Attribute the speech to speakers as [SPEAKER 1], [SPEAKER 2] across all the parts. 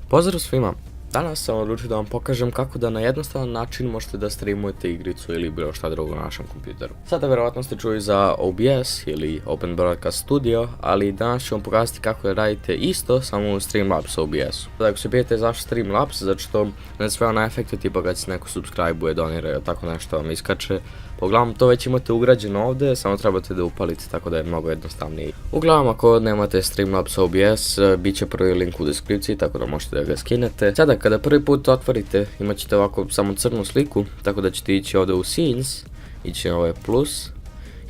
[SPEAKER 1] Pozdrav svima! Danas sam odlučio da vam pokažem kako da na jednostavan način možete da streamujete igricu ili bilo šta drugo na našem kompjuteru. Sada verovatno ste čuli za OBS ili Open Broadcast Studio, ali danas ću vam pokazati kako da radite isto samo u Streamlabs OBS-u. Sada ako se pitate zašto Streamlabs, zato što ne sve na efekte tipa kad se neko subscribe-uje, donira ili tako nešto vam iskače. Uglavnom to već imate ugrađeno ovdje, samo trebate da upalite, tako da je mnogo jednostavnije. Uglavnom ako nemate Streamlabs OBS, bit će prvi link u deskripciji, tako da možete da ga skinete. Sada kada prvi put otvorite, imat ćete ovako samo crnu sliku, tako da ćete ići ovdje u Scenes, ići na ovaj plus,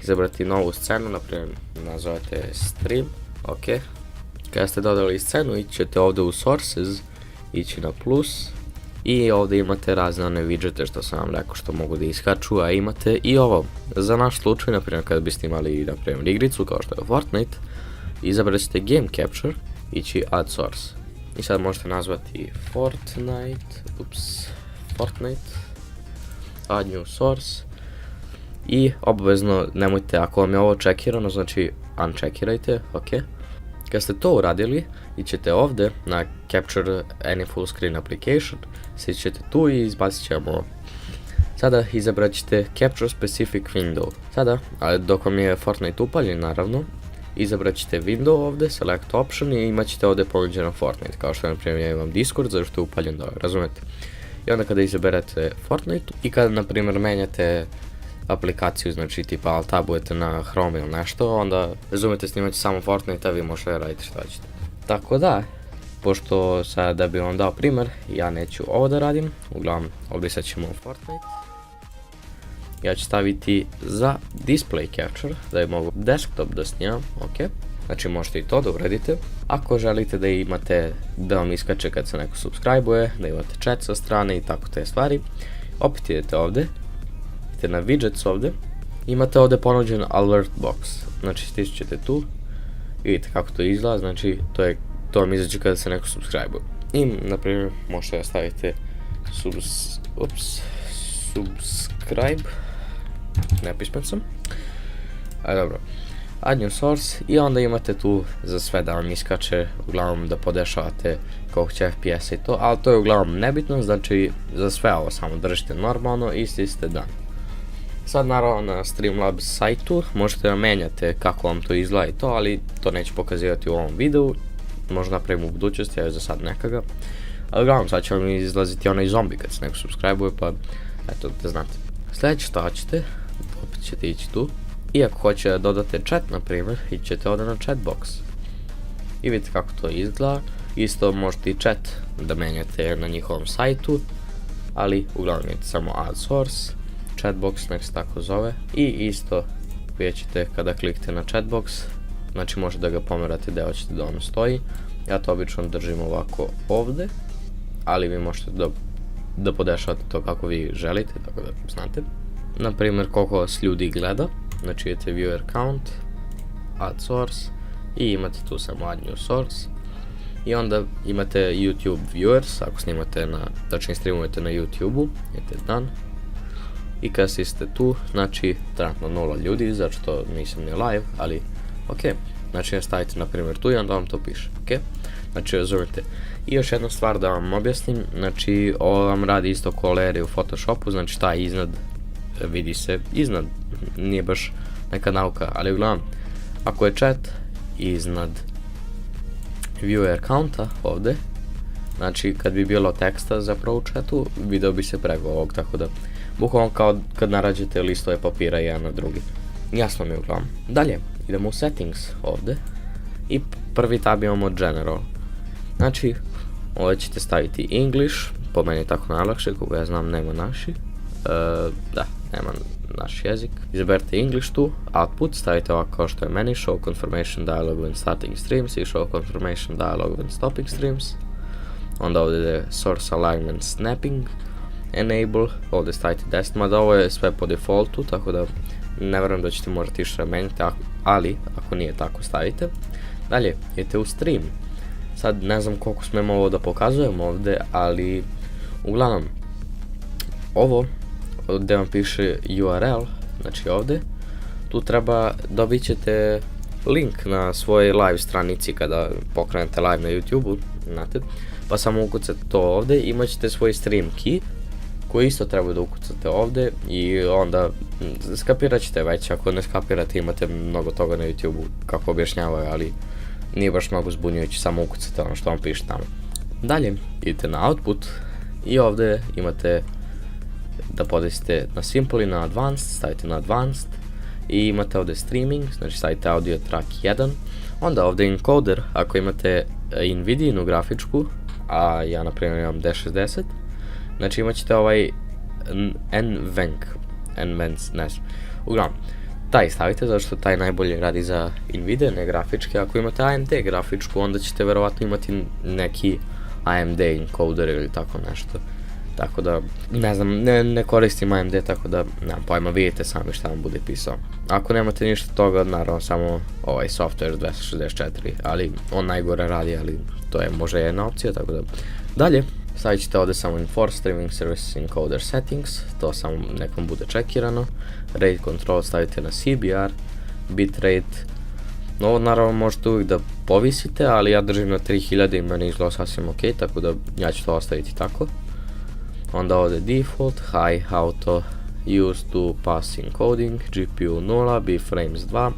[SPEAKER 1] izabrati novu scenu, naprimjer nazovete Stream, ok. Kada ste dodali scenu, ići ćete ovdje u Sources, ići na plus. I ovdje imate razne one widgete što sam vam rekao što mogu da iskaču, a imate i ovo. Za naš slučaj, naprimjer kada biste imali naprimjer igricu kao što je Fortnite, izabrat ćete Game Capture, ići Add Source. I sad možete nazvati Fortnite, Add New Source. I obavezno nemojte, ako vam je ovo čekirano, znači uncheckirajte, ok. Kad ste to uradili, ićete ovdje na Capture Any Full Screen Application, sići ćete tu i izbacit ćemo ovo. Sada izabrat ćete Capture Specific Window. Sada, dok vam je Fortnite upaljen naravno, izabrat ćete Window ovdje, Select Option i imat ćete ovdje ponuđeno Fortnite, kao što na primjer ja imam Discord, zato što je upaljen dobro, razumete? I onda kada izaberete Fortnite i kada na primjer menjate aplikaciju, znači tipa alt-tabujete na Chrome ili nešto, onda razumete snimati samo Fortnite, a vi možete raditi što ćete. Tako da, pošto sad da bi vam dao primjer, ja neću ovo da radim, uglavnom obrisat ćemo Fortnite. Ja ću staviti za Display Capture, da je mogu desktop da snimam, ok. Znači možete i to da uradite. Ako želite da imate, da vam iskače kad se neko subscribe-uje, da imate chat sa strane i tako te stvari, opet idete ovdje. Na widgets ovdje, imate ovdje ponuđen alert box, znači stisnete tu i vidite kako to izgleda, znači to vam izađe kada se neko subscribe-uje. I na primjer možete da stavite subscribe, nepismen sam, dobro, add new source i onda imate tu za sve da vam iskače, uglavnom da podešavate koliko će FPS i to, ali to je uglavnom nebitno, znači za sve ovo samo držite normalno i stisnite done. Sad naravno na Streamlabs sajtu možete da menjate kako vam to izgleda i to, ali to neću pokazivati u ovom videu, možda napravim u budućnosti, ja za sad nekaga. Ali uglavnom sad će vam izlaziti onaj zombi kad se neko subscribe-uje, pa eto da znate. Sljedeće što ćete, opet ćete ići tu, i ako hoćete da dodate chat na primjer, ići ćete ovdje na chat box. I vidite kako to izgleda, isto možete i chat da menjate na njihovom sajtu, ali uglavnom idete samo add source. Chatbox, nek se tako zove, i isto vidjet ćete kada kliknete na chatbox, znači možete da ga pomerate gdje hoćete da ono stoji. Ja to obično držim ovako ovdje, ali vi možete da podešavate to kako vi želite, tako da znate. Naprimjer koliko vas ljudi gleda, znači idete viewer count, add source i imate tu samo add new source. I onda imate YouTube viewers, ako snimate tačnije streamujete na YouTube-u, idete done. I kada ste tu, znači trenutno 0 ljudi, zato što nisam ni live, ali ok. Znači stavite na primjer tu i onda vam to piše, ok. Znači razumite. I još jednu stvar da vam objasnim, znači ovo vam radi isto ko layeri u Photoshopu, znači taj iznad, vidi se iznad, nije baš neka nauka, ali uglavnom, ako je chat iznad viewer counta ovdje, znači kad bi bilo teksta zapravo u chatu, video bi se preko ovog, tako da bukvalno kao kad narađete listove papira jedan na drugi. Jasno mi je uglavnom. Dalje, idemo u settings ovdje i prvi tab imamo general. Znači, ovdje ćete staviti English, po meni je tako najlakše, koga ja znam nema naši. Nema naš jezik. Izaberite English tu, output, stavite ovako kao što je meni, show confirmation dialog when starting streams i show confirmation dialog when stopping streams. Onda ovdje je source alignment snapping, enable, ovdje stavite 10, mada ovo je sve po defaultu, tako da ne vjerujem da ćete morati išta menjati, ali ako nije tako stavite. Dalje, idete u stream. Sad ne znam koliko smemo ovo da pokazujem ovdje, ali uglavnom ovo gdje vam piše URL, znači ovdje, tu dobit ćete link na svojoj live stranici kada pokrenete live na YouTube-u, znate. pa samo ukucate to ovde, imat ćete svoj stream key, koji isto treba da ukucate ovde i onda skapirat ćete već, ako ne skapirate imate mnogo toga na YouTube-u kako objašnjavaju, ali nije baš mnogo zbunjujući, samo ukucate ono što vam piše tamo. Dalje, idete na output i ovde imate da podesite na simple i na advanced, stavite na advanced i imate ovde streaming, znači stavite audio track 1, onda ovde encoder, ako imate Nvidia-inu grafičku, a ja na primjer imam D60, znači imat ćete ovaj NVENC, ne znam, uglavnom, taj stavite, zato što taj najbolje radi za Nvidia, ne grafičke. Ako imate AMD grafičku, onda ćete verovatno imati neki AMD encoder ili tako nešto. Tako da, ne znam, ne koristim AMD, tako da nemam pojma, vidite sami šta vam bude pisao. Ako nemate ništa toga, naravno samo ovaj software 264, ali on najgore radi, ali to je možda jedna opcija, tako da. Dalje, stavit ćete ovde samo Enforce Streaming Service Encoder Settings, to samo nekom bude čekirano. Rate Control stavite na CBR, Bitrate, ovo naravno možete uvijek da povisite, ali ja držim na 3000 i meni izgleda sasvim ok, tako da ja ću to ostaviti tako. Onda ovde Default, High, Auto, Used to Pass Encoding, GPU 0, B-Frames 2.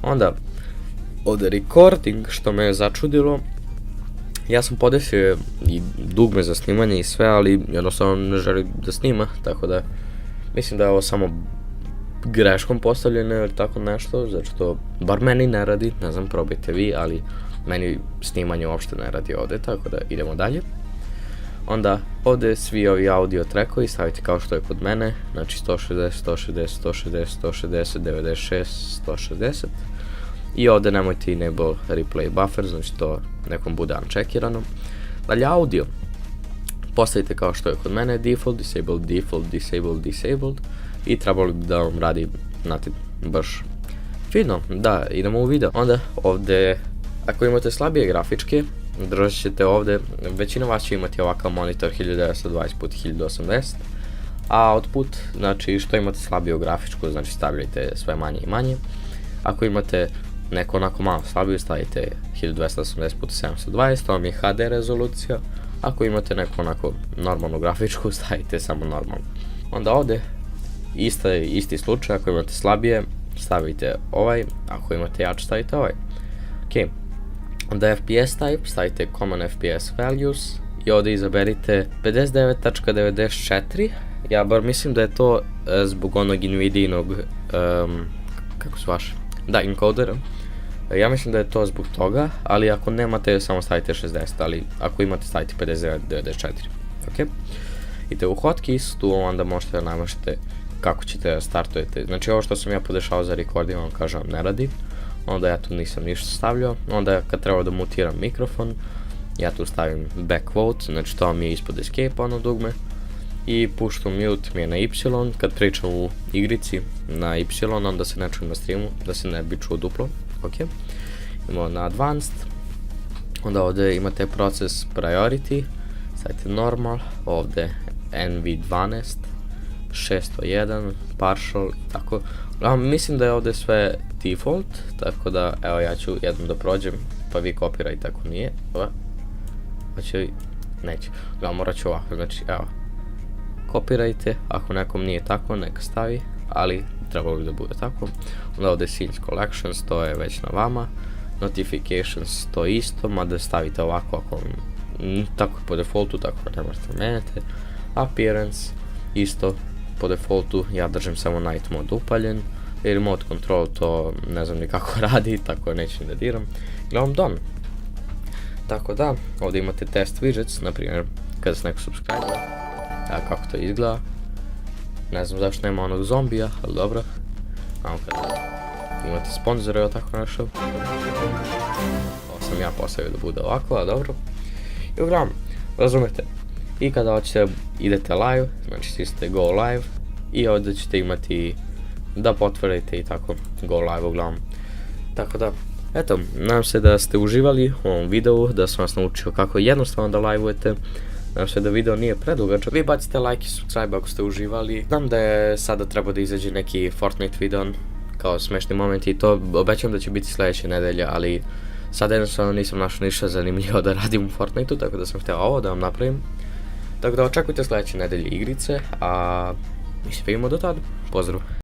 [SPEAKER 1] Onda ovde Recording, što me je začudilo. Ja sam podesio i dugme za snimanje i sve, ali jednostavno ne želim da snima, tako da mislim da je ovo samo greškom postavljeno ili tako nešto, zato što bar meni ne radi, ne znam, probajte vi, ali meni snimanje uopšte ne radi ovde, tako da idemo dalje. Onda ovde svi ovi audio trackovi stavite kao što je kod mene, znači 160, 160, 160, 160, 96, 160. I ovde nemojte enable replay buffer, znači to nekom bude uncheckirano. Dalje audio, postavite kao što je kod mene, default, disabled, default, disabled, disabled. I trebalo bi da vam radi, znate, baš fino. Da, idemo u video. Onda ovde, ako imate slabije grafičke, držat ćete ovde, većina vas će imati ovakav monitor 1920x1080, a output, znači što imate slabiju grafičku, znači stavljajte sve manje i manje. Ako imate neko onako malo slabiju, stavite 1280x720, to vam je HD rezolucija. Ako imate neku onako normalnu grafičku, stavite samo normalno. Onda ovde, isti slučaj, ako imate slabije, stavite ovaj, ako imate jače, stavite ovaj. Ok, onda FPS type, stavite common FPS values i ovde izaberite 59.94, ja bar mislim da je to zbog onog Nvidia-inog, kako se vaše? Da, encodera. Ja mislim da je to zbog toga, ali ako nemate, samo stavite 60, ali ako imate, stavite 59.94. Ok? Idete u hotkeys, tu onda možete da namašite kako ćete da startujete. Znači ovo što sam ja podešao za recording, vam kažem, ne radi. Onda ja tu nisam ništa stavljao. Onda kad treba da mutiram mikrofon, ja tu stavim back vote, znači to mi je ispod escape ono dugme. I push to mute mi je na Y, kad pričam u igrici na Y, onda se ne čujem na streamu, da se ne bi čuo duplo. Ok, imamo na advanced, onda ovde imate process priority, stavite normal, ovde NV12, 601, partial, tako. Mislim da je ovde sve default, tako da evo ja ću jednom da prođem, pa vi kopirajte ako nije. Hoće li? Neće. Morat ću ovako, znači evo. Kopirajte, ako nekom nije tako, neka stavi, ali trebalo bi da bude tako. Onda ovde Scenes Collections, to je već na vama. Notifications, to isto, mada stavite ovako ako tako po defaultu, tako ne možete menjate. Appearance, isto po defaultu, ja držim samo night mode upaljen. Remote control, to ne znam ni kako radi, tako neću da diram. Gledam done. Tako da, ovde imate test widgets, na primjer, kada se neko subscribe, kako to izgleda. Ne znam zašto nema onog zombija, ali dobro. Kada imate sponzore ili tako nešto. Ovo sam ja postavio da bude ovako, ali dobro. I uglavnom, razumete. I kada hoćete idete live, znači stisnete go live i ovdje ćete imati da potvrdite i tako go live uglavnom. Tako da, eto, nadam se da ste uživali u ovom videu, da sam vas naučio kako jednostavno da live-ujete. Nadam se da video nije predugačak. Vi bacite like i subscribe ako ste uživali. Znam da je sada treba da izađe neki Fortnite video kao smešni moment i to obećam da će biti sljedeće nedelje, ali Sad jednostavno nisam našao ništa zanimljivo da radim u Fortniteu, tako da sam htio ovo da vam napravim. Tako da očekujte sljedeće nedelje igrice, a mi se vidimo do tada. Pozdrav!